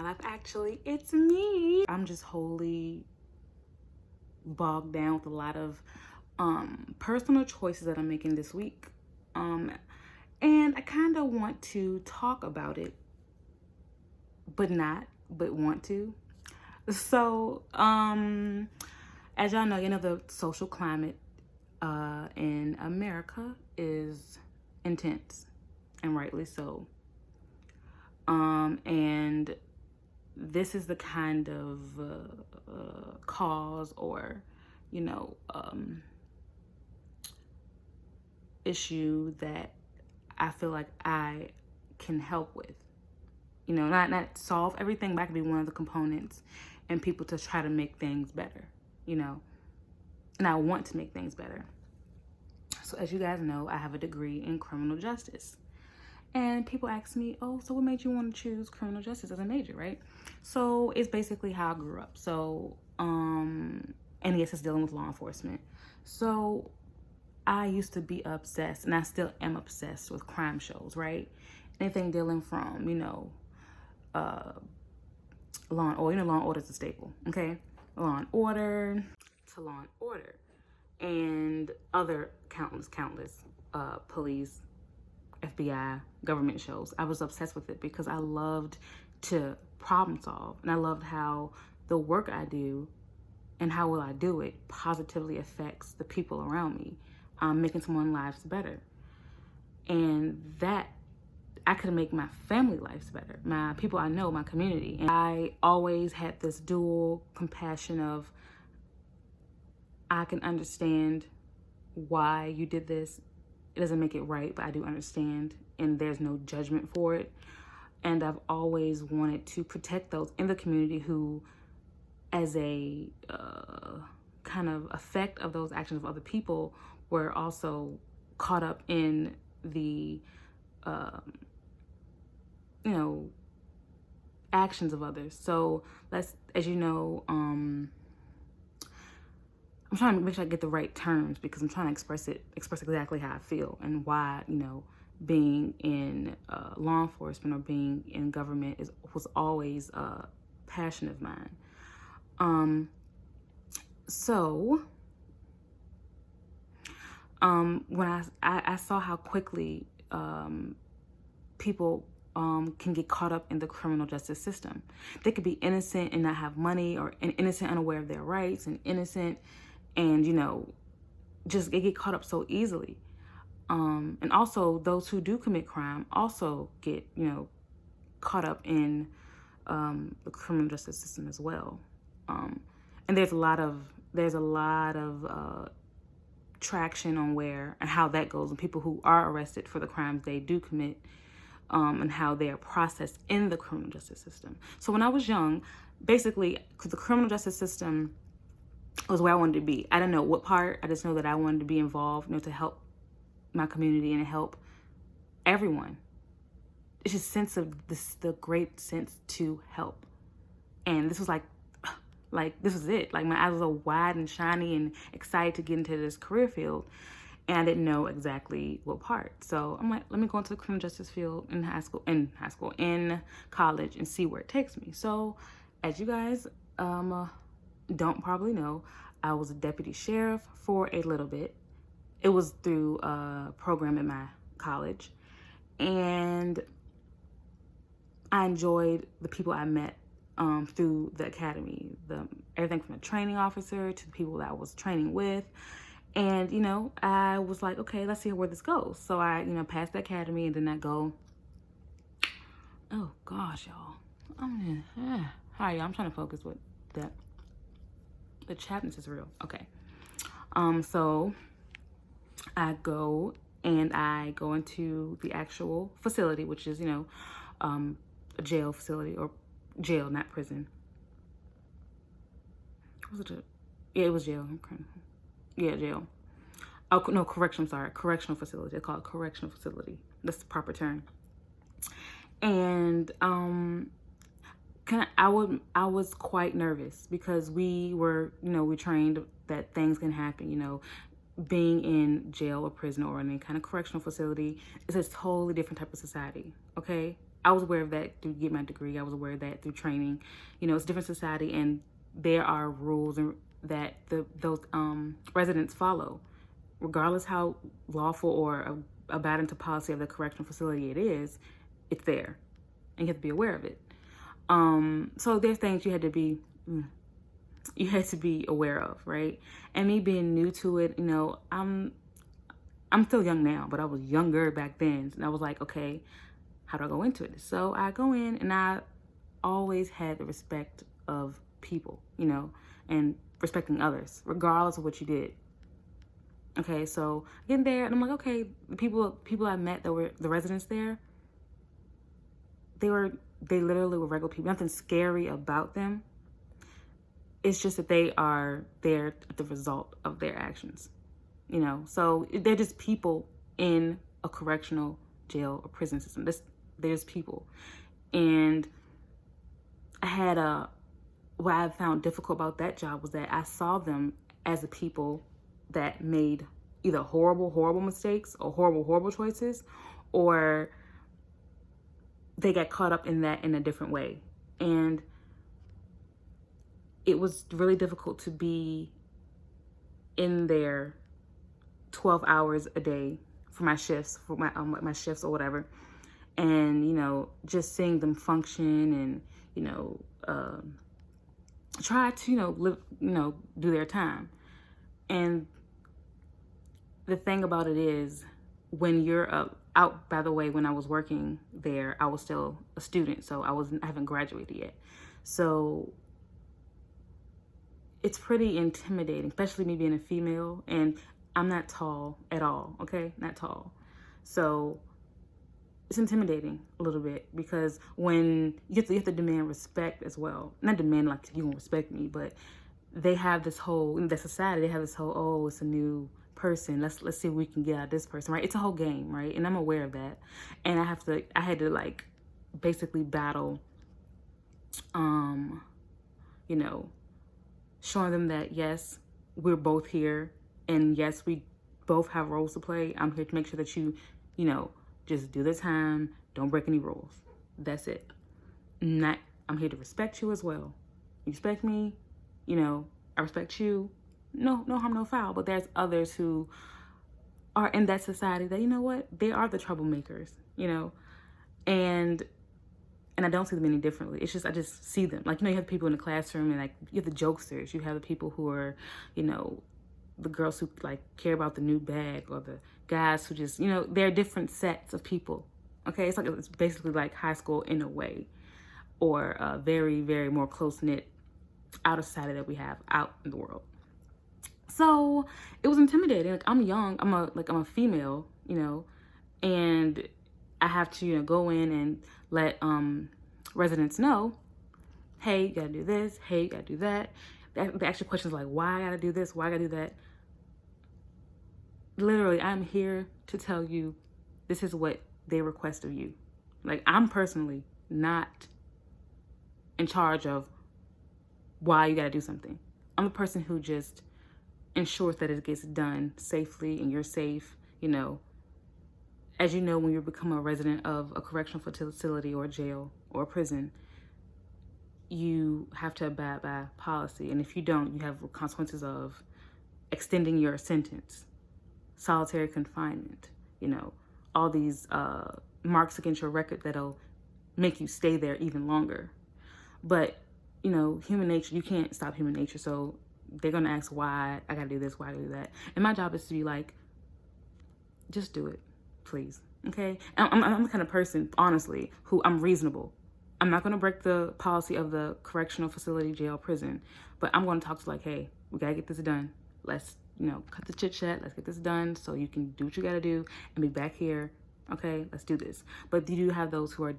life. Actually, it's me. I'm just wholly bogged down with a lot of personal choices that I'm making this week. And I kind of want to talk about it, but want to. So, as y'all know, the social climate in America is intense, and rightly so. And this is the kind of cause or, issue that I feel like I can help with. Not solve everything, but I can be one of the components and people to try to make things better, and I want to make things better. So as you guys know, I have a degree in criminal justice. And people ask me, oh, so what made you want to choose criminal justice as a major, right? So it's basically how I grew up. So, and yes, it's dealing with law enforcement. So I used to be obsessed, and I still am obsessed with crime shows, right? Anything dealing from, Law and Order. Law and Order is a staple, okay? Law and Order to Law and Order. And other countless police, FBI, government shows. I was obsessed with it because I loved to problem solve, and I loved how the work I do and how well I do it positively affects the people around me, making someone's lives better. And that I could make my family lives better, my people I know, my community. And I always had this dual compassion of, I can understand why you did this. It doesn't make it right, but I do understand, and there's no judgment for it. And I've always wanted to protect those in the community who, as a kind of effect of those actions of other people, were also caught up in the, actions of others. So as you know, I'm trying to make sure I get the right terms because I'm trying to express exactly how I feel and why, being in law enforcement or being in government was always a passion of mine. So when I saw how quickly people can get caught up in the criminal justice system. They could be innocent and not have money, or innocent, unaware of their rights, and innocent and, just they get caught up so easily. And also those who do commit crime also get, caught up in the criminal justice system as well. And there's a lot of traction on where and how that goes, and people who are arrested for the crimes they do commit, and how they are processed in the criminal justice system. So when I was young, basically, the criminal justice system was where I wanted to be. I didn't know what part. I just know that I wanted to be involved, to help my community and help everyone. It's just the great sense to help. And this was like this was it. Like my eyes were so wide and shiny and excited to get into this career field. And I didn't know exactly what part. So I'm like, let me go into the criminal justice field in college, and see where it takes me. So as you guys don't probably know, I was a deputy sheriff for a little bit. It was through a program at my college. And I enjoyed the people I met through the academy, everything from the training officer to the people that I was training with. And, I was like, okay, let's see where this goes. So I, passed the academy, and then I go, oh gosh, y'all. Hi, y'all. I'm trying to focus with that. The chatness is real. Okay. So I go into the actual facility, which is, a jail facility, or jail, not prison. Was it it was jail. Yeah, jail. Oh, no, correctional facility. They call it correctional facility. That's the proper term. And I was quite nervous because we were, we trained that things can happen, being in jail or prison or any kind of correctional facility is a totally different type of society, okay? I was aware of that through get my degree. I was aware of that through training. You know, it's a different society, and there are rules that those residents follow, regardless how lawful or about into policy of the correctional facility it is. It's there, and you have to be aware of it. So there's things you had to be aware of, right? And me being new to it, you know, I'm still young now, but I was younger back then, and I was like, okay, how do I go into it? So I go in, and I always had the respect of people, you know, and respecting others, regardless of what you did. Okay, so I get there, and I'm like, okay, the people I met that were the residents there, they literally were regular people. Nothing scary about them. It's just that they are there at the result of their actions, you know. So they're just people in a correctional jail or prison system. There's people. And I had what I found difficult about that job was that I saw them as the people that made either horrible mistakes or horrible choices, or they got caught up in that in a different way. And it was really difficult to be in there 12 hours a day for my shifts, my shifts or whatever. And, you know, just seeing them function and, you know, try to, you know, live, you know, do their time. And the thing about it is, when you're out, by the way, when I was working there, I was still a student, so I haven't graduated yet. So it's pretty intimidating, especially me being a female, and I'm not tall at all, okay? Not tall. So it's intimidating a little bit, because when you have to demand respect as well. Not demand like you won't respect me, but they have this whole, in the society, they have this whole, oh, it's a new person. Let's see what we can get out of this person, right? It's a whole game, right? And I'm aware of that. And I had to like basically battle, you know, showing them that yes, we're both here, and yes, we both have roles to play. I'm here to make sure that you know, just do the time, don't break any rules. That's it. I'm here to respect you as well. You respect me, you know, I respect you. No harm, no foul. But there's others who are in that society that, you know what, they are the troublemakers, you know, and I don't see them any differently. It's just, I just see them. Like, you know, you have people in the classroom, and like, you have the jokesters, you have the people who are, you know, the girls who like care about the new bag, or the guys who just, you know, they're different sets of people. Okay, it's basically like high school in a way, or a very, very more close-knit outer society that we have out in the world. So it was intimidating. Like, I'm young, I'm a female, you know, and I have to, you know, go in and let residents know, hey, you gotta do this, hey, you gotta do that. They ask you questions like, why I gotta do this, why I gotta do that. Literally, I'm here to tell you this is what they request of you. Like, I'm personally not in charge of why you gotta do something. I'm a person who just ensures that it gets done safely and you're safe, you know. As you know, when you become a resident of a correctional facility or jail or prison, you have to abide by policy. And if you don't, you have consequences of extending your sentence, solitary confinement, you know, all these marks against your record that'll make you stay there even longer. But, you know, human nature, you can't stop human nature. So they're going to ask why I got to do this, why I got to do that. And my job is to be like, just do it, please. Okay? I'm the kind of person, honestly, who I'm reasonable. I'm not going to break the policy of the correctional facility, jail, prison, but I'm going to talk to like, hey, we got to get this done. Let's, you know, cut the chit chat. Let's get this done so you can do what you got to do and be back here. Okay, let's do this. But you do have those who are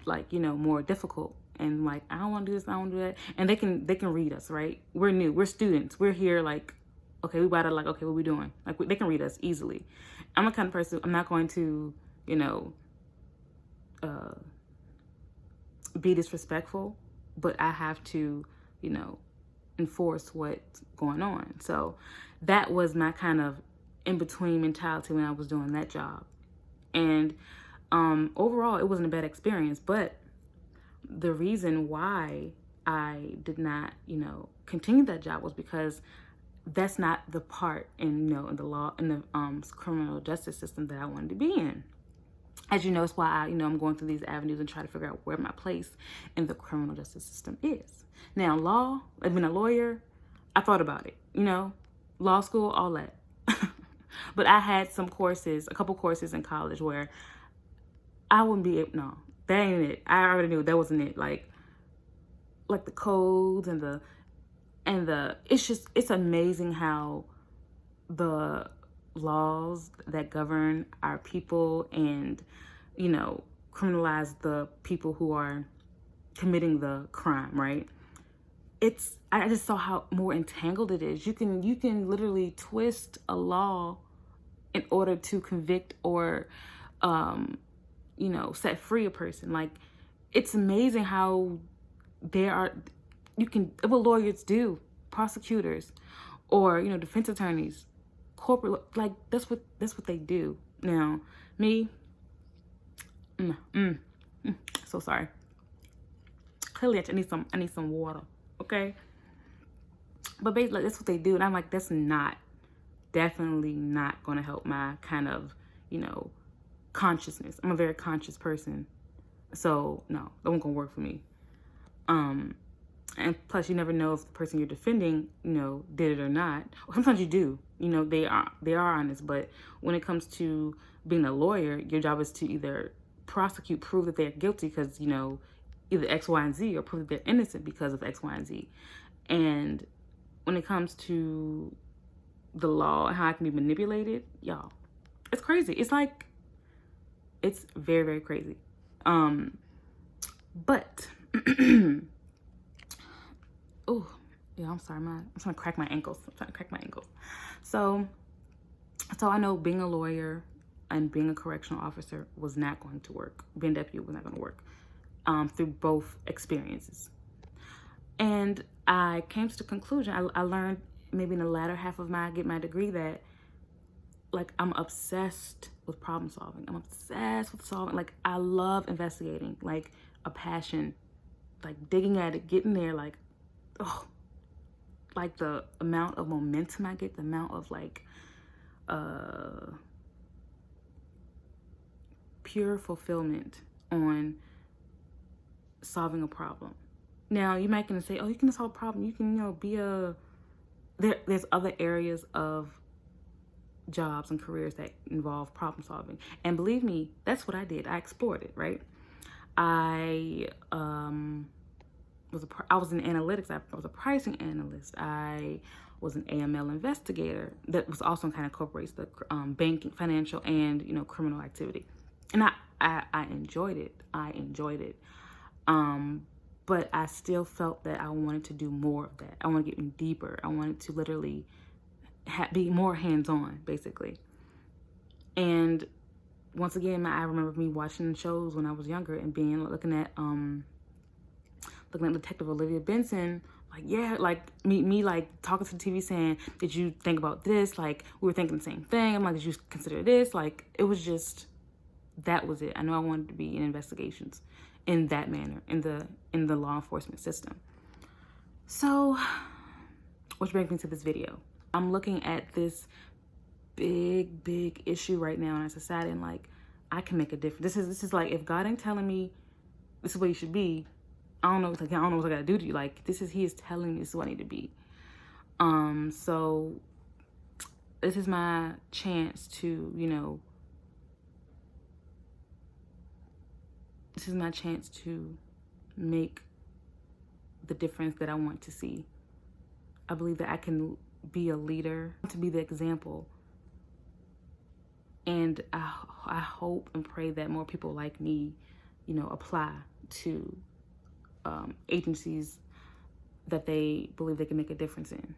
like, you know, more difficult and like, I don't want to do this, I don't want to do that. And they can read us, right? We're new, we're students. We're here like, okay, we about to like, okay, what we doing? Like, they can read us easily. I'm the kind of person, I'm not going to, you know, be disrespectful, but I have to, you know, enforce what's going on. So that was my kind of in-between mentality when I was doing that job. And Overall, it wasn't a bad experience, but the reason why I did not, continue that job was because that's not the part in, in the law, in the criminal justice system that I wanted to be in. As you know, it's why I'm going through these avenues and try to figure out where my place in the criminal justice system is. Now, law, I've been a lawyer, I thought about it, law school, all that. But I had a couple courses in college where I wouldn't be able, no, that ain't it. I already knew that wasn't it. Like the codes and it's amazing how the laws that govern our people and, criminalize the people who are committing the crime, right? I just saw how more entangled it is. You can literally twist a law in order to convict or, set free a person. Like, it's amazing how what lawyers do, prosecutors, or, defense attorneys, corporate, like, that's what they do. Now, me, so sorry. Clearly, I need some water, okay? But basically, that's what they do, and I'm like, that's definitely not going to help my kind of, consciousness. I'm a very conscious person, so no, that won't gonna work for me. And plus, you never know if the person you're defending, did it or not. Sometimes you do, they are honest, but when it comes to being a lawyer, your job is to either prove that they're guilty because, either X, Y, and Z, or prove that they're innocent because of X, Y, and Z. And when it comes to the law and how it can be manipulated, y'all, it's crazy. It's very, very crazy. But, oh, yeah, I'm sorry. I'm trying to crack my ankles. So I know being a lawyer and being a correctional officer was not going to work. Being a deputy was not going to work through both experiences. And I came to the conclusion, I learned maybe in the latter half of my degree that, like, I'm obsessed with problem solving. I'm obsessed with solving. Like, I love investigating, like a passion, like digging at it, getting there, like, oh, like the amount of momentum I get, the amount of like pure fulfillment on solving a problem. Now, you might gonna say, oh, you can solve a problem. You can, be there's other areas of jobs and careers that involve problem solving. And believe me, that's what I did. I explored it, right? I was in analytics. I was a pricing analyst. I was an AML investigator that was also kind of incorporates the banking, financial, and, criminal activity. And I enjoyed it. But I still felt that I wanted to do more of that. I want to get deeper. I wanted to literally be more hands-on, basically. And once again, I remember me watching shows when I was younger and looking at Detective Olivia Benson, like, yeah, like me like talking to the TV saying, did you think about this? Like, we were thinking the same thing. I'm like, did you consider this? Like, it was just, that was it. I knew I wanted to be in investigations in that manner, in the law enforcement system. So, which brings me to this video. I'm looking at this big issue right now in our society, and like, I can make a difference. This is like, if God ain't telling me this is where you should be, I don't know what I gotta do to you. Like, He is telling me this is what I need to be. So this is my chance to, this is my chance to make the difference that I want to see. I believe that I can be a leader, to be the example. And I hope and pray that more people like me, apply to agencies that they believe they can make a difference in.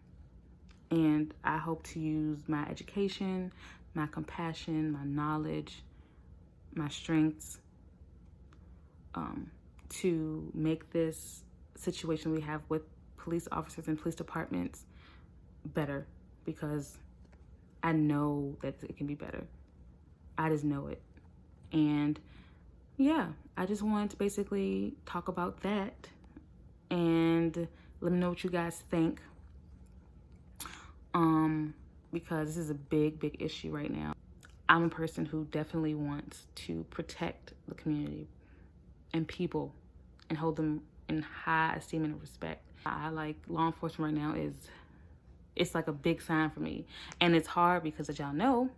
And I hope to use my education, my compassion, my knowledge, my strengths to make this situation we have with police officers and police departments better, because I know that it can be better. I just know it. And yeah, I just wanted to basically talk about that and let me know what you guys think. Because this is a big issue right now. I'm a person who definitely wants to protect the community and people and hold them in high esteem and respect. I like law enforcement right now it's like a big sign for me. And it's hard because, as y'all know,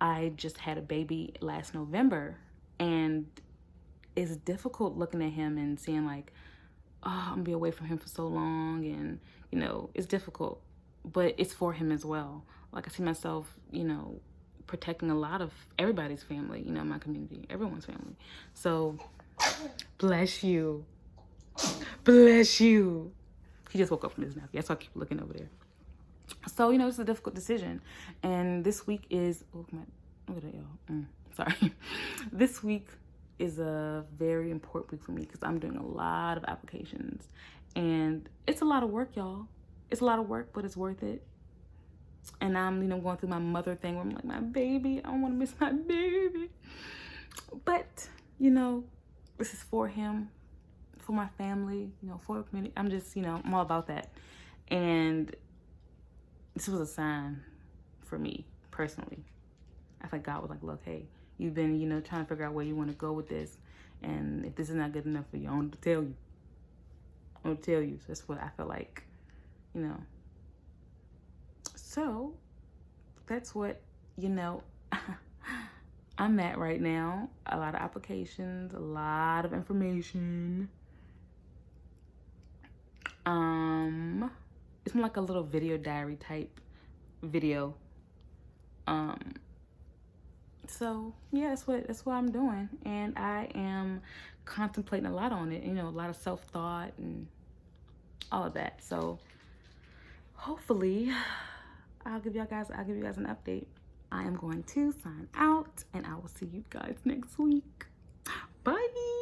I just had a baby last November, and it's difficult looking at him and seeing like, oh, I'm gonna be away from him for so long, and you know, it's difficult, but it's for him as well. Like I see myself, you know, protecting a lot of everybody's family, you know, my community, everyone's family. So bless you. Bless you. He just woke up from his nap. That's why I keep looking over there. So, you know, it's a difficult decision. And this week is, look at that, y'all. Sorry. This week is a very important week for me because I'm doing a lot of applications. And it's a lot of work, y'all. It's a lot of work, but it's worth it. And I'm, you know, going through my mother thing where I'm like, my baby, I don't want to miss my baby. But, you know, this is for him, for my family, you know, for the community. I'm just, you know, I'm all about that. And this was a sign for me personally. I think God was like, look, hey, you've been, you know, trying to figure out where you want to go with this. And if this is not good enough for you, I want to tell you. I want to tell you. So that's what I feel like, you know. So that's what, you know, I'm at right now. A lot of applications, a lot of information. It's more like a little video diary type video. So yeah, that's what I'm doing, and I am contemplating a lot on it. You know, a lot of self-thought and all of that. So hopefully, I'll give you guys an update. I am going to sign out, and I will see you guys next week. Bye.